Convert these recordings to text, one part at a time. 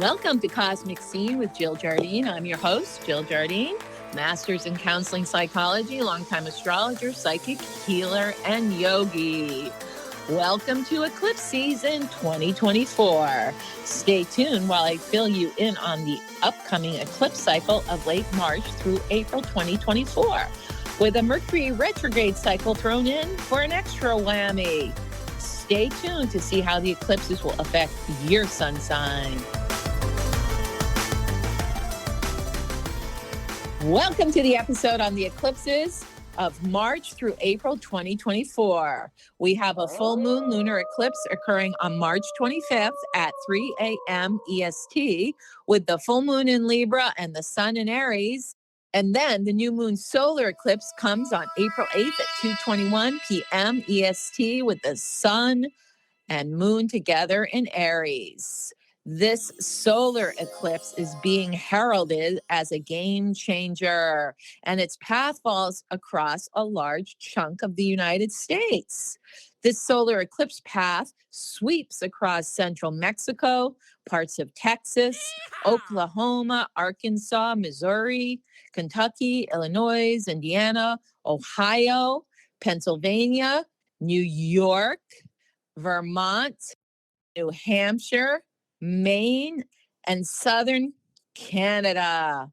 Welcome to Cosmic Scene with Jill Jardine. I'm your host, Jill Jardine, master's in counseling psychology, longtime astrologer, psychic, healer, and yogi. Welcome to Eclipse Season 2024. Stay tuned while I fill you in on the upcoming eclipse cycle of late March through April 2024, with a Mercury retrograde cycle thrown in for an extra whammy. Stay tuned to see how the eclipses will affect your sun sign. Welcome to the episode on the eclipses of March through April 2024. We have a full moon lunar eclipse occurring on March 25th at 3 a.m. EST, with the full moon in Libra and the sun in Aries. And then the new moon solar eclipse comes on April 8th at 2:21 p.m. EST, with the sun and moon together in Aries. This solar eclipse is being heralded as a game changer, and its path falls across a large chunk of the United States. This solar eclipse path sweeps across central Mexico, parts of Texas, Oklahoma, Arkansas, Missouri, Kentucky, Illinois, Indiana, Ohio, Pennsylvania, New York, Vermont, New Hampshire, Maine, and southern Canada.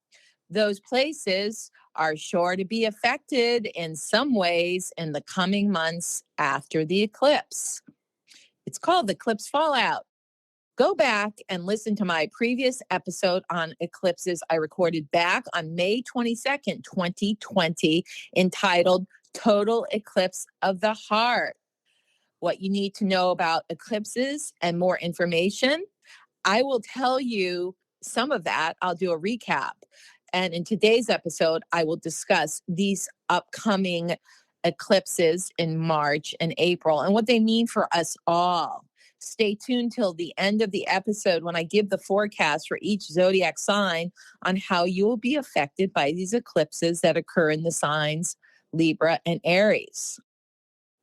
Those places are sure to be affected in some ways in the coming months after the eclipse. It's called the eclipse fallout. Go back and listen to my previous episode on eclipses I recorded back on May 22nd, 2020, entitled Total Eclipse of the Heart. What you need to know about eclipses and more information. I will tell you some of that. I'll do a recap. And in today's episode, I will discuss these upcoming eclipses in March and April and what they mean for us all. Stay tuned till the end of the episode when I give the forecast for each zodiac sign on how you will be affected by these eclipses that occur in the signs Libra and Aries.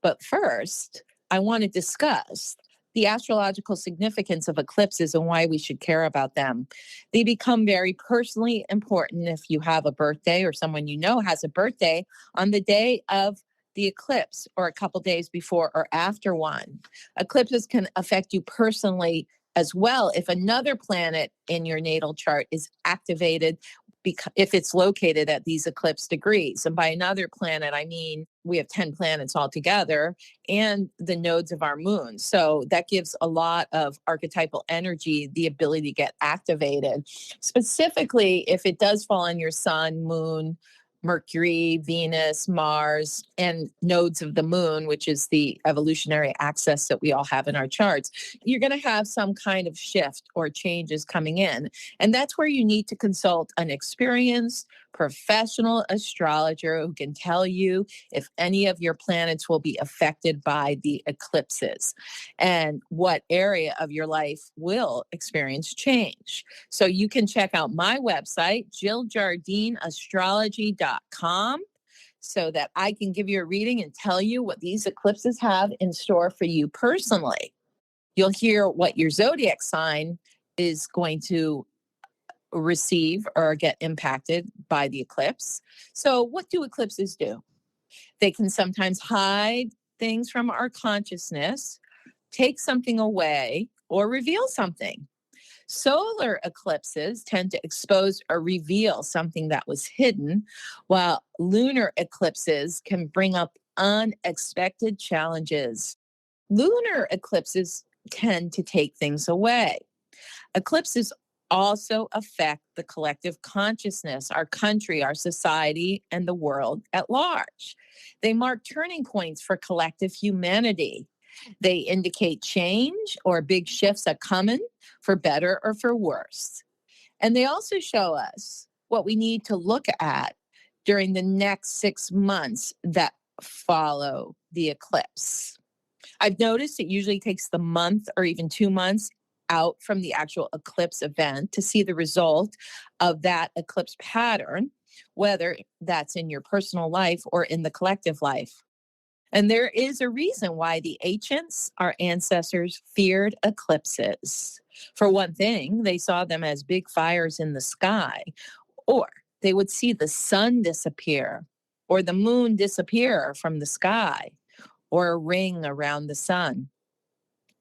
But first, I want to discuss the astrological significance of eclipses and why we should care about them. They become very personally important if you have a birthday or someone you know has a birthday on the day of the eclipse or a couple days before or after one. Eclipses can affect you personally as well if another planet in your natal chart is activated, if it's located at these eclipse degrees. And by another planet, I mean we have 10 planets altogether and the nodes of our moon. So that gives a lot of archetypal energy, the ability to get activated. Specifically, if it does fall on your sun, moon, Mercury, Venus, Mars, and nodes of the moon, which is the evolutionary axis that we all have in our charts, you're going to have some kind of shift or changes coming in. And that's where you need to consult an experienced professional astrologer who can tell you if any of your planets will be affected by the eclipses and what area of your life will experience change. So you can check out my website, jilljardineastrology.com, so that I can give you a reading and tell you what these eclipses have in store for you personally. You'll hear what your zodiac sign is going to receive or get impacted by the eclipse. So what do eclipses do? They can sometimes hide things from our consciousness, take something away, or reveal something. Solar eclipses tend to expose or reveal something that was hidden, while lunar eclipses can bring up unexpected challenges. Lunar eclipses tend to take things away. Eclipses also affect the collective consciousness, our country, our society, and the world at large. They mark turning points for collective humanity. They indicate change or big shifts are coming, for better or for worse. And they also show us what we need to look at during the next 6 months that follow the eclipse. I've noticed it usually takes the month or even 2 months out from the actual eclipse event to see the result of that eclipse pattern, whether that's in your personal life or in the collective life. And there is a reason why the ancients, our ancestors, feared eclipses. For one thing, they saw them as big fires in the sky, or they would see the sun disappear, or the moon disappear from the sky, or a ring around the sun.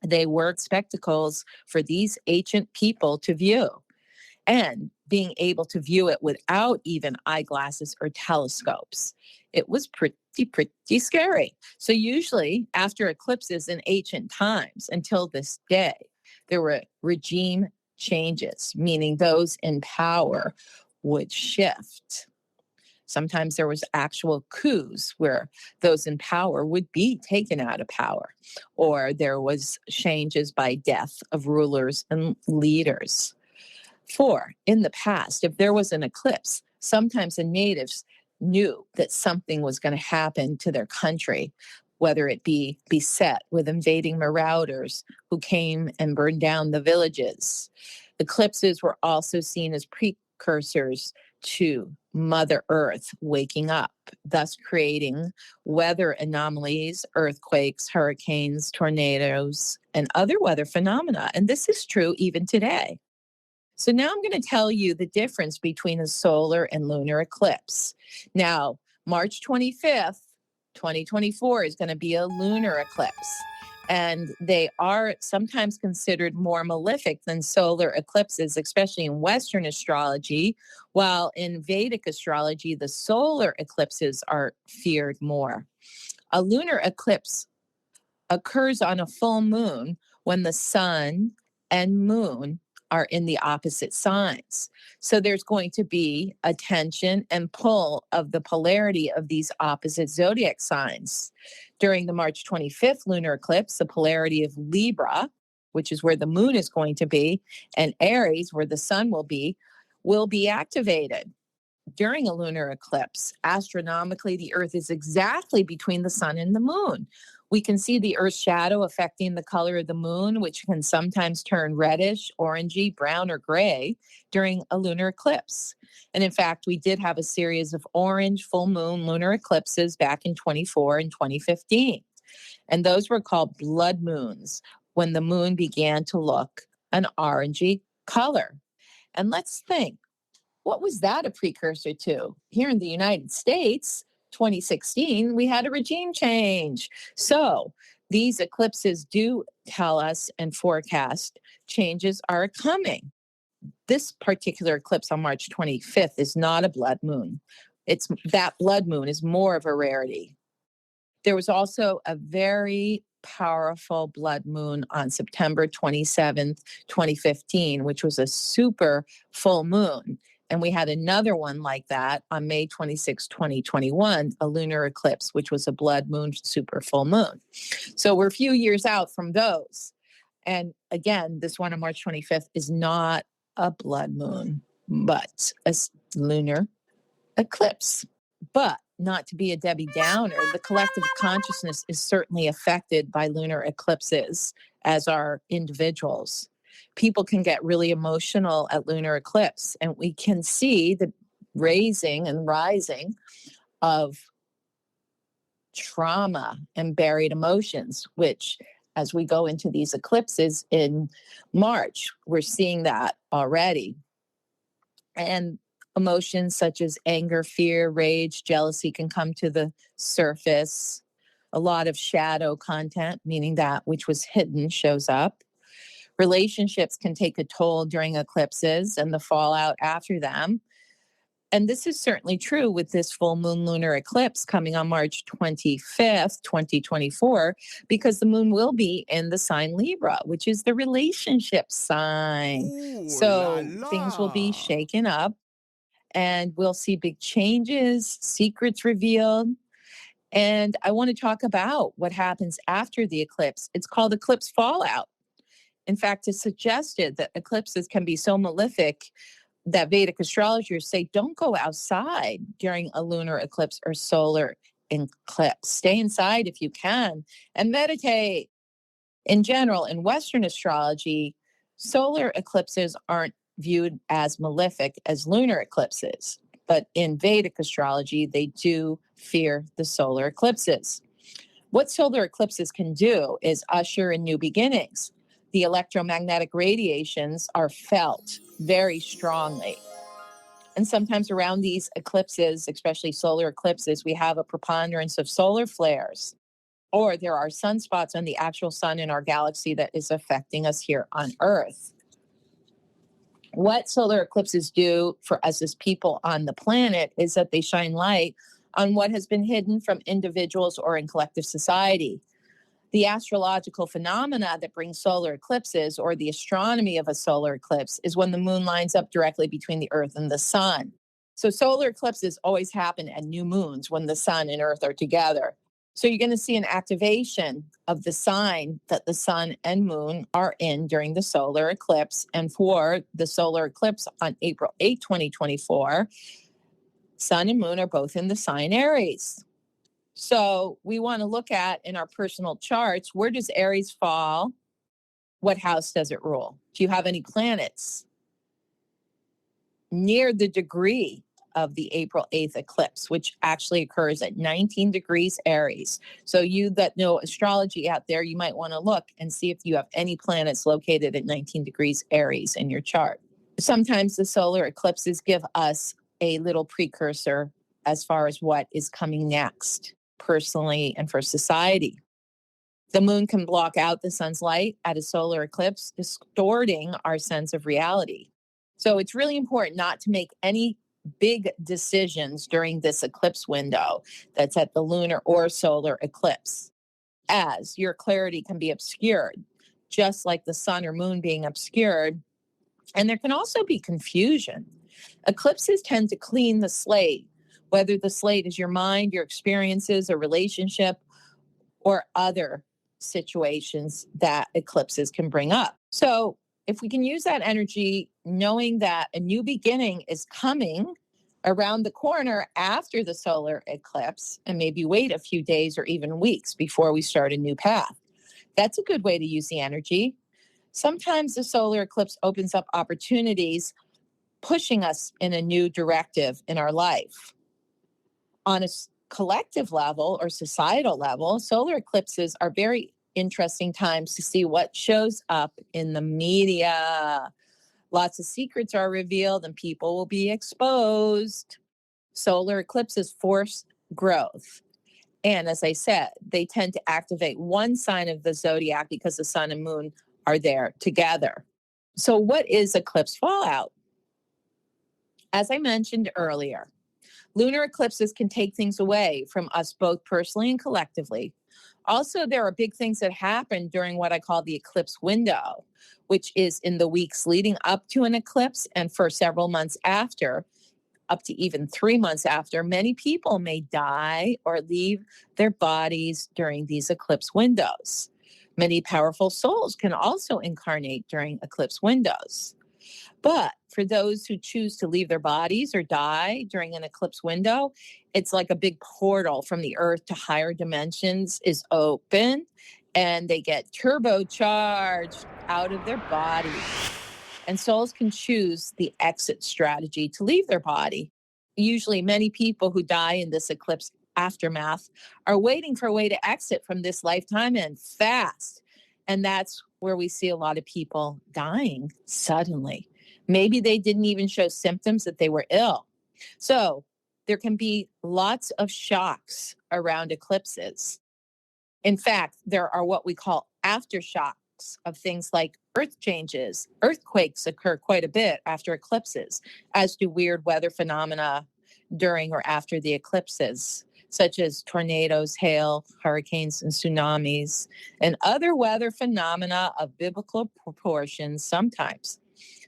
They were spectacles for these ancient people to view, and being able to view it without even eyeglasses or telescopes. It was pretty scary. So usually after eclipses in ancient times until this day, there were regime changes, meaning those in power would shift. Sometimes there was actual coups where those in power would be taken out of power, or there was changes by death of rulers and leaders. For in the past, if there was an eclipse, sometimes the natives knew that something was going to happen to their country, whether it be beset with invading marauders who came and burned down the villages. Eclipses were also seen as precursors to Mother Earth waking up, thus creating weather anomalies, earthquakes, hurricanes, tornadoes, and other weather phenomena. And this is true even today. So now I'm going to tell you the difference between a solar and lunar eclipse. Now, March 25th, 2024 is going to be a lunar eclipse. And they are sometimes considered more malefic than solar eclipses, especially in Western astrology, while in Vedic astrology, the solar eclipses are feared more. A lunar eclipse occurs on a full moon when the sun and moon are in the opposite signs. So there's going to be a tension and pull of the polarity of these opposite zodiac signs. During the March 25th lunar eclipse, the polarity of Libra, which is where the moon is going to be, and Aries, where the sun will be activated. During a lunar eclipse, astronomically, the Earth is exactly between the sun and the moon. We can see the Earth's shadow affecting the color of the moon, which can sometimes turn reddish, orangey, brown, or gray during a lunar eclipse. And in fact, we did have a series of orange full moon lunar eclipses back in 24 and 2015. And those were called blood moons, when the moon began to look an orangey color. And let's think, what was that a precursor to? Here in the United States, 2016, we had a regime change. So these eclipses do tell us and forecast changes are coming. This particular eclipse on March 25th is not a blood moon. That blood moon is more of a rarity. There was also a very powerful blood moon on September 27th, 2015, which was a super full moon. And we had another one like that on May 26, 2021, a lunar eclipse, which was a blood moon, super full moon. So we're a few years out from those. And again, this one on March 25th is not a blood moon, but a lunar eclipse. But not to be a Debbie Downer, the collective consciousness is certainly affected by lunar eclipses, as are individuals. People can get really emotional at lunar eclipse, and we can see the raising and rising of trauma and buried emotions, which as we go into these eclipses in March, we're seeing that already. And emotions such as anger, fear, rage, jealousy can come to the surface. A lot of shadow content, meaning that which was hidden, shows up. Relationships can take a toll during eclipses and the fallout after them. And this is certainly true with this full moon lunar eclipse coming on March 25th, 2024, because the moon will be in the sign Libra, which is the relationship sign. Ooh la So things will be la. shaken up and we'll see big changes, secrets revealed. And I want to talk about what happens after the eclipse. It's called eclipse fallout. In fact, it's suggested that eclipses can be so malefic that Vedic astrologers say don't go outside during a lunar eclipse or solar eclipse. Stay inside if you can and meditate. In general, in Western astrology, solar eclipses aren't viewed as malefic as lunar eclipses. But in Vedic astrology, they do fear the solar eclipses. What solar eclipses can do is usher in new beginnings. The electromagnetic radiations are felt very strongly. And sometimes around these eclipses, especially solar eclipses, we have a preponderance of solar flares, or there are sunspots on the actual sun in our galaxy that is affecting us here on Earth. What solar eclipses do for us as people on the planet is that they shine light on what has been hidden from individuals or in collective society. The astrological phenomena that brings solar eclipses, or the astronomy of a solar eclipse, is when the moon lines up directly between the Earth and the sun. So solar eclipses always happen at new moons when the sun and Earth are together. So you're going to see an activation of the sign that the sun and moon are in during the solar eclipse. And for the solar eclipse on April 8, 2024, sun and moon are both in the sign Aries. So we want to look at in our personal charts, where does Aries fall? What house does it rule? Do you have any planets near the degree of the April 8th eclipse, which actually occurs at 19 degrees Aries? So you that know astrology out there, you might want to look and see if you have any planets located at 19 degrees Aries in your chart. Sometimes the solar eclipses give us a little precursor as far as what is coming next, personally and for society. The moon can block out the sun's light at a solar eclipse, distorting our sense of reality. So it's really important not to make any big decisions during this eclipse window that's at the lunar or solar eclipse, as your clarity can be obscured, just like the sun or moon being obscured. And there can also be confusion. Eclipses tend to clean the slate, whether the slate is your mind, your experiences, a relationship, or other situations that eclipses can bring up. So if we can use that energy, knowing that a new beginning is coming around the corner after the solar eclipse, and maybe wait a few days or even weeks before we start a new path, that's a good way to use the energy. Sometimes the solar eclipse opens up opportunities, pushing us in a new directive in our life. On a collective level or societal level, solar eclipses are very interesting times to see what shows up in the media. Lots of secrets are revealed and people will be exposed. Solar eclipses force growth. And as I said, they tend to activate one sign of the zodiac because the sun and moon are there together. So what is eclipse fallout? As I mentioned earlier, lunar eclipses can take things away from us both personally and collectively. Also, there are big things that happen during what I call the eclipse window, which is in the weeks leading up to an eclipse and for several months after, up to even 3 months after. Many people may die or leave their bodies during these eclipse windows. Many powerful souls can also incarnate during eclipse windows. But for those who choose to leave their bodies or die during an eclipse window, it's like a big portal from the earth to higher dimensions is open, and they get turbocharged out of their body. And souls can choose the exit strategy to leave their body. Usually, many people who die in this eclipse aftermath are waiting for a way to exit from this lifetime, and fast. And that's where we see a lot of people dying suddenly. Maybe they didn't even show symptoms that they were ill. So there can be lots of shocks around eclipses. In fact, there are what we call aftershocks of things like earth changes. Earthquakes occur quite a bit after eclipses, as do weird weather phenomena during or after the eclipses, such as tornadoes, hail, hurricanes, and tsunamis, and other weather phenomena of biblical proportions sometimes.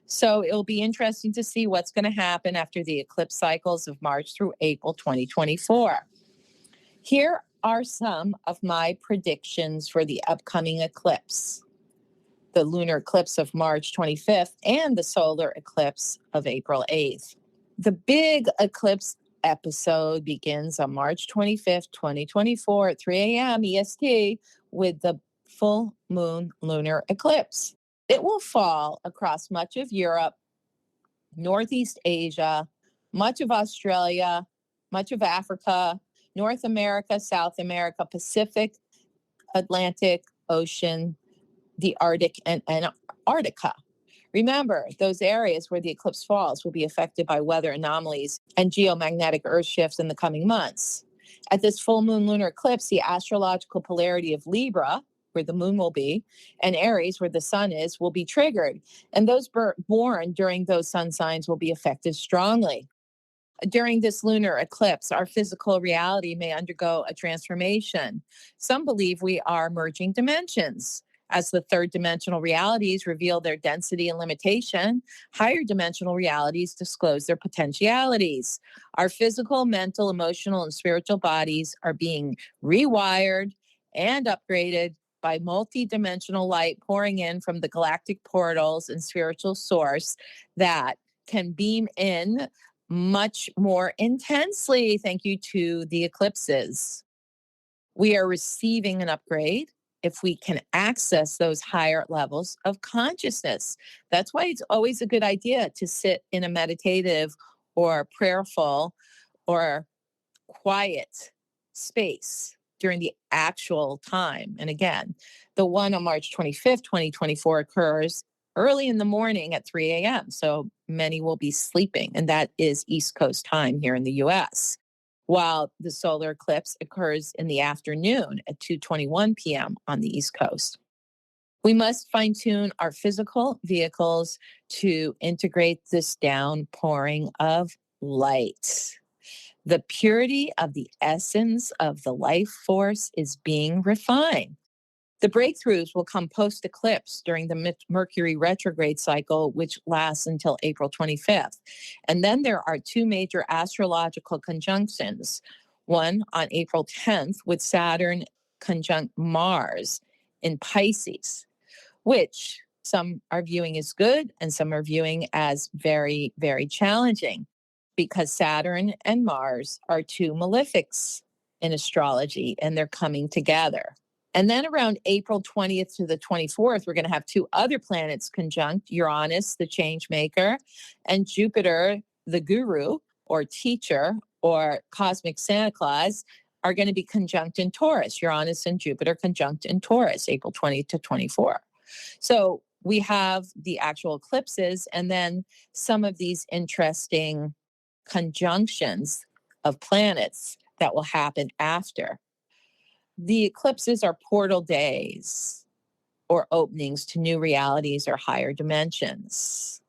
So it'll be interesting to see what's going to happen after the eclipse cycles of March through April 2024. Here are some of my predictions for the upcoming eclipse: the lunar eclipse of March 25th and the solar eclipse of April 8th. The big eclipse episode begins on March 25th, 2024 at 3 a.m. EST with the full moon lunar eclipse. It will fall across much of Europe, Northeast Asia, much of Australia, much of Africa, North America, South America, Pacific, Atlantic Ocean, the Arctic, and Antarctica. Remember, those areas where the eclipse falls will be affected by weather anomalies and geomagnetic earth shifts in the coming months. At this full moon lunar eclipse, the astrological polarity of Libra, where the moon will be, and Aries, where the sun is, will be triggered. And those born during those sun signs will be affected strongly. During this lunar eclipse, our physical reality may undergo a transformation. Some believe we are merging dimensions. As the third dimensional realities reveal their density and limitation, higher dimensional realities disclose their potentialities. Our physical, mental, emotional, and spiritual bodies are being rewired and upgraded by multi-dimensional light pouring in from the galactic portals and spiritual source that can beam in much more intensely, thank you to the eclipses. We are receiving an upgrade if we can access those higher levels of consciousness. That's why it's always a good idea to sit in a meditative or prayerful or quiet space during the actual time. And again, the one on March 25th, 2024 occurs early in the morning at 3 a.m. So many will be sleeping, and that is East Coast time here in the US, while the solar eclipse occurs in the afternoon at 2:21 p.m. on the East Coast. We must fine-tune our physical vehicles to integrate this downpouring of light. The purity of the essence of the life force is being refined. The breakthroughs will come post-eclipse during the Mercury retrograde cycle, which lasts until April 25th. And then there are two major astrological conjunctions, one on April 10th with Saturn conjunct Mars in Pisces, which some are viewing as good and some are viewing as very, very challenging, because Saturn and Mars are two malefics in astrology, and they're coming together. And then around April 20th to the 24th, we're going to have two other planets conjunct: Uranus, the change maker, and Jupiter, the guru or teacher or cosmic Santa Claus, are going to be conjunct in Taurus. Uranus and Jupiter conjunct in Taurus, April 20th to 24. So we have the actual eclipses and then some of these interesting conjunctions of planets that will happen after. The eclipses are portal days or openings to new realities or higher dimensions.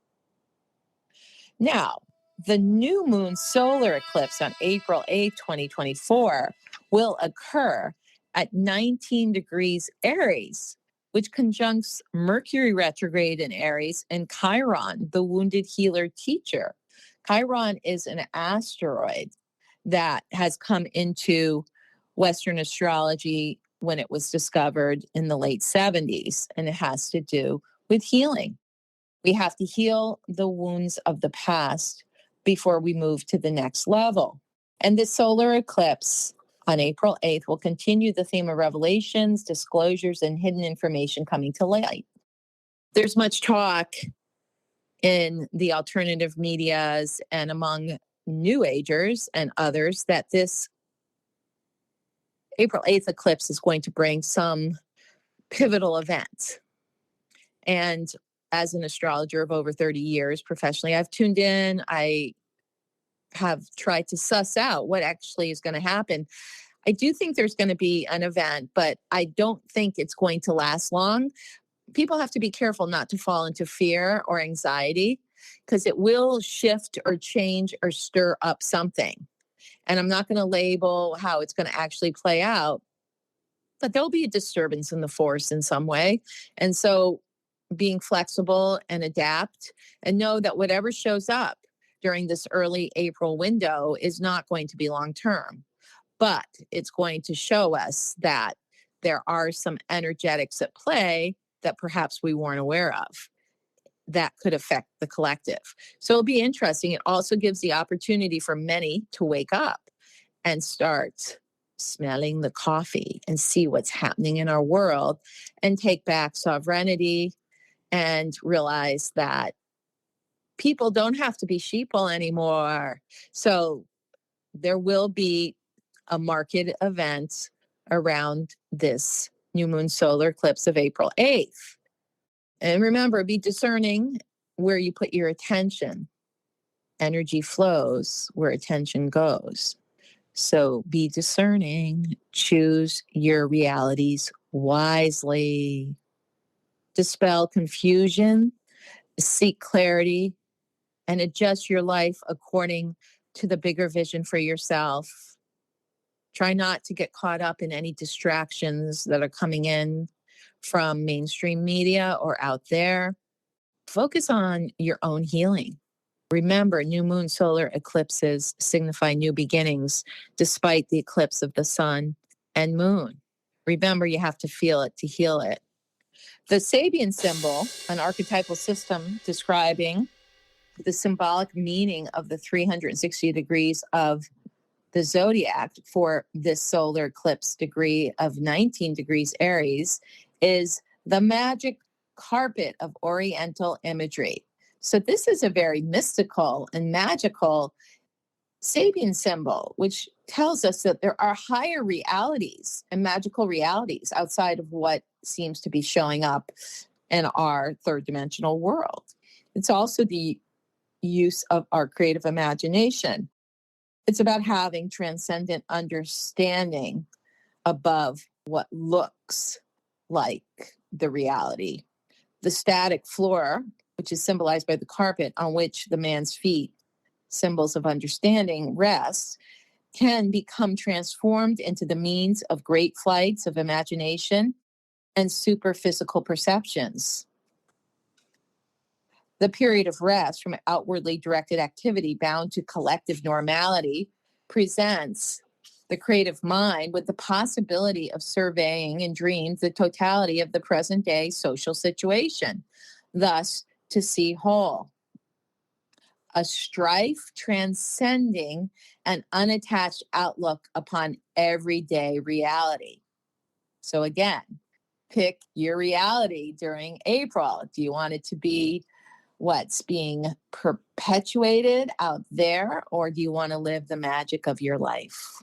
Now, the new moon solar eclipse on April 8th, 2024 will occur at 19 degrees Aries, which conjuncts Mercury retrograde in Aries and Chiron, the wounded healer teacher. Chiron is an asteroid that has come into Western astrology when it was discovered in the late 70s, and it has to do with healing. We have to heal the wounds of the past before we move to the next level. And this solar eclipse on April 8th will continue the theme of revelations, disclosures, and hidden information coming to light. There's much talk in the alternative medias and among New Agers and others that this April 8th eclipse is going to bring some pivotal event. And as an astrologer of over 30 years professionally, I've tuned in. I have tried to suss out what actually is going to happen. I do think there's going to be an event, but I don't think it's going to last long. People have to be careful not to fall into fear or anxiety, because it will shift or change or stir up something. And I'm not going to label how it's going to actually play out, but there'll be a disturbance in the force in some way. And so being flexible and adapt and know that whatever shows up during this early April window is not going to be long term, but it's going to show us that there are some energetics at play that perhaps we weren't aware of that could affect the collective. So it'll be interesting. It also gives the opportunity for many to wake up and start smelling the coffee and see what's happening in our world and take back sovereignty and realize that people don't have to be sheeple anymore. So there will be a market event around this new moon solar eclipse of April 8th. And remember, be discerning where you put your attention. Energy flows where attention goes. So be discerning, choose your realities wisely. Dispel confusion, seek clarity, and adjust your life according to the bigger vision for yourself. Try not to get caught up in any distractions that are coming in from mainstream media or out there. Focus on your own healing. Remember, new moon solar eclipses signify new beginnings despite the eclipse of the sun and moon. Remember, you have to feel it to heal it. The Sabian symbol, an archetypal system describing the symbolic meaning of the 360 degrees of the zodiac for this solar eclipse degree of 19 degrees Aries, is the magic carpet of Oriental imagery. So this is a very mystical and magical Sabian symbol, which tells us that there are higher realities and magical realities outside of what seems to be showing up in our third dimensional world. It's also the use of our creative imagination. It's about having transcendent understanding above what looks like the reality. The static floor, which is symbolized by the carpet on which the man's feet, symbols of understanding, rest, can become transformed into the means of great flights of imagination and superphysical perceptions. The period of rest from outwardly directed activity bound to collective normality presents the creative mind with the possibility of surveying in dreams the totality of the present day social situation, thus to see whole. A strife transcending an unattached outlook upon everyday reality. So again, pick your reality during April. Do you want it to be what's being perpetuated out there, or do you want to live the magic of your life?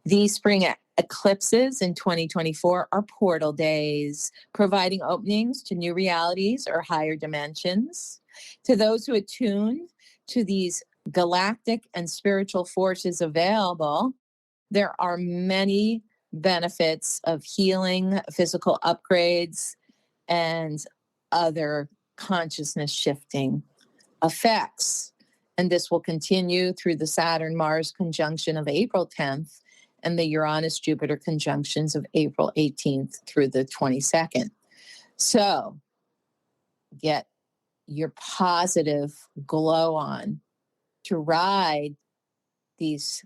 These spring eclipses in 2024 are portal days, providing openings to new realities or higher dimensions. To those who attune to these galactic and spiritual forces available, there are many benefits of healing, physical upgrades, and other consciousness shifting effects. And this will continue through the Saturn-Mars conjunction of April 10th and the Uranus-Jupiter conjunctions of April 18th through the 22nd. So get your positive glow on to ride these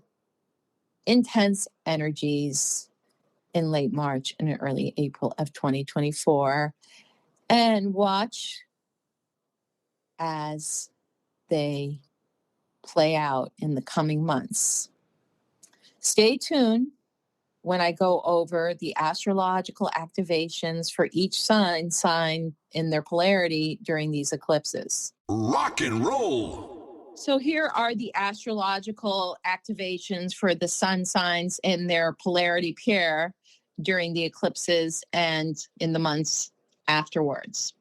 intense energies in late March and early April of 2024, and watch as they play out in the coming months. Stay tuned when I go over the astrological activations for each sign in their polarity during these eclipses. Rock and roll. So here are the astrological activations for the sun signs in their polarity pair during the eclipses and in the months afterwards.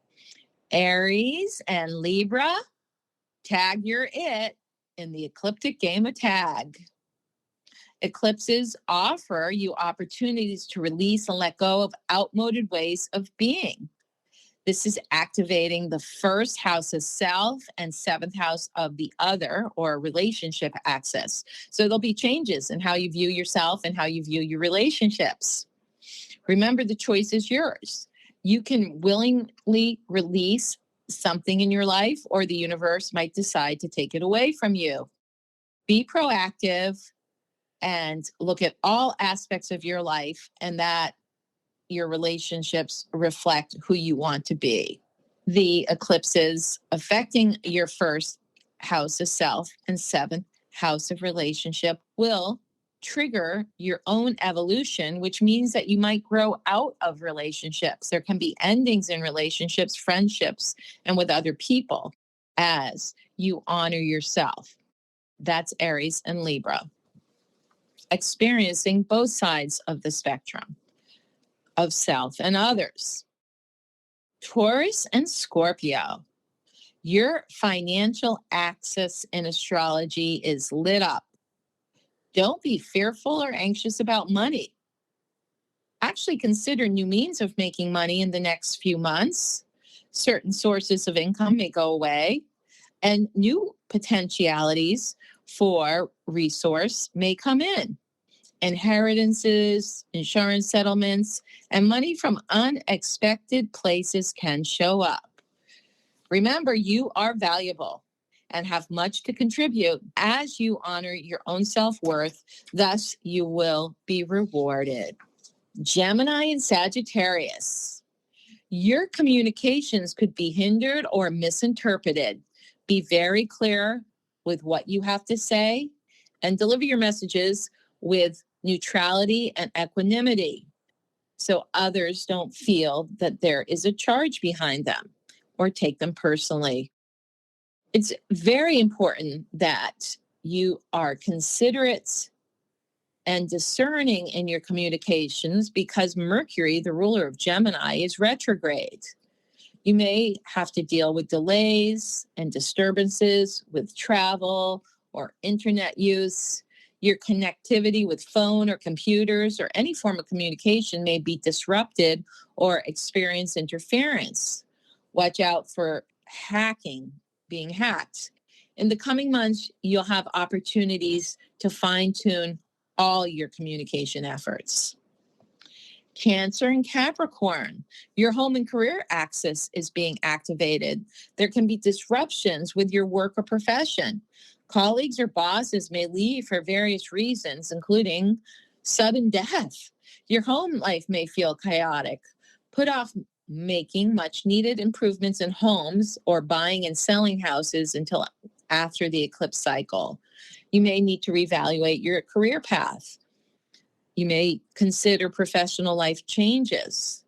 Aries and Libra, tag your it in the ecliptic game of tag. Eclipses offer you opportunities to release and let go of outmoded ways of being. This is activating the first house of self and seventh house of the other, or relationship axis. So there'll be changes in how you view yourself and how you view your relationships. Remember, the choice is yours. You can willingly release something in your life, or the universe might decide to take it away from you. Be proactive and look at all aspects of your life, and that your relationships reflect who you want to be. The eclipses affecting your first house of self and seventh house of relationship will trigger your own evolution, which means that you might grow out of relationships. There can be endings in relationships, friendships, and with other people as you honor yourself. That's Aries and Libra. Experiencing both sides of the spectrum. of self and others. Taurus and Scorpio, your financial axis in astrology is lit up. Don't be fearful or anxious about money. Actually consider new means of making money in the next few months. Certain sources of income may go away, and new potentialities for resource may come in. Inheritances, insurance settlements, and money from unexpected places can show up. Remember, you are valuable and have much to contribute as you honor your own self-worth. Thus, you will be rewarded. Gemini and Sagittarius, your communications could be hindered or misinterpreted. Be very clear with what you have to say and deliver your messages with neutrality and equanimity so others don't feel that there is a charge behind them or take them personally. It's very important that you are considerate and discerning in your communications because Mercury, the ruler of Gemini, is retrograde. You may have to deal with delays and disturbances with travel or internet use. Your connectivity with phone or computers or any form of communication may be disrupted or experience interference. Watch out for hacking, being hacked. In the coming months, you'll have opportunities to fine-tune all your communication efforts. Cancer and Capricorn, your home and career axis is being activated. There can be disruptions with your work or profession. Colleagues or bosses may leave for various reasons, including sudden death. Your home life may feel chaotic. Put off making much needed improvements in homes or buying and selling houses until after the eclipse cycle. You may need to reevaluate your career path. You may consider professional life changes.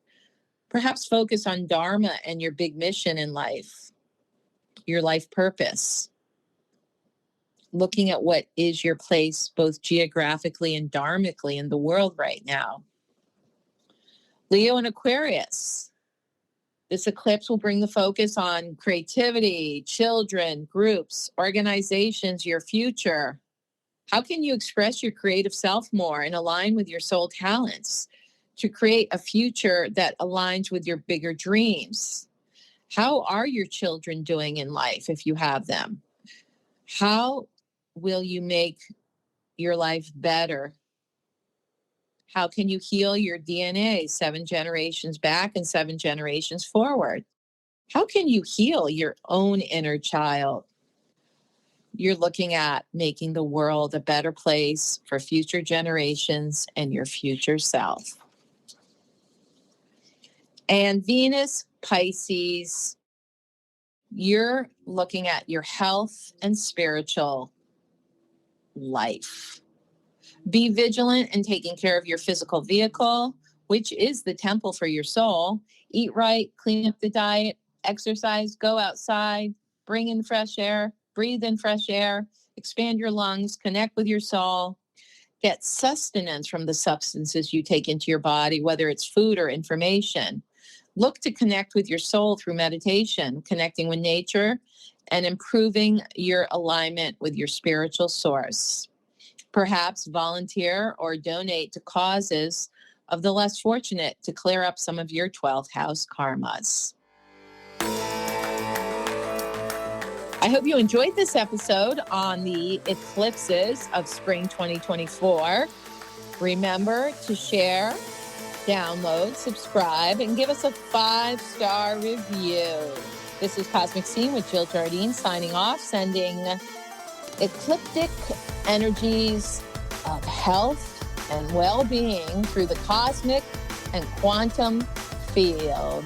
Perhaps focus on Dharma and your big mission in life, your life purpose. Looking at what is your place both geographically and dharmically in the world right now. Leo and Aquarius. This eclipse will bring the focus on creativity, children, groups, organizations, your future. How can you express your creative self more and align with your soul talents to create a future that aligns with your bigger dreams? How are your children doing in life if you have them? How will you make your life better? How can you heal your DNA 7 generations back and 7 generations forward? How can you heal your own inner child? You're looking at making the world a better place for future generations and your future self. And Venus, Pisces, you're looking at your health and spiritual life. Be vigilant in taking care of your physical vehicle, which is the temple for your soul. Eat right, clean up the diet, exercise, go outside, bring in fresh air, breathe in fresh air, expand your lungs, connect with your soul. Get sustenance from the substances you take into your body, whether it's food or information. Look to connect with your soul through meditation, connecting with nature, and improving your alignment with your spiritual source. Perhaps volunteer or donate to causes of the less fortunate to clear up some of your 12th house karmas. I hope you enjoyed this episode on the eclipses of spring 2024. Remember to share, download, subscribe, and give us a 5-star review. This is Cosmic Scene with Jill Jardine signing off, sending ecliptic energies of health and well-being through the cosmic and quantum field.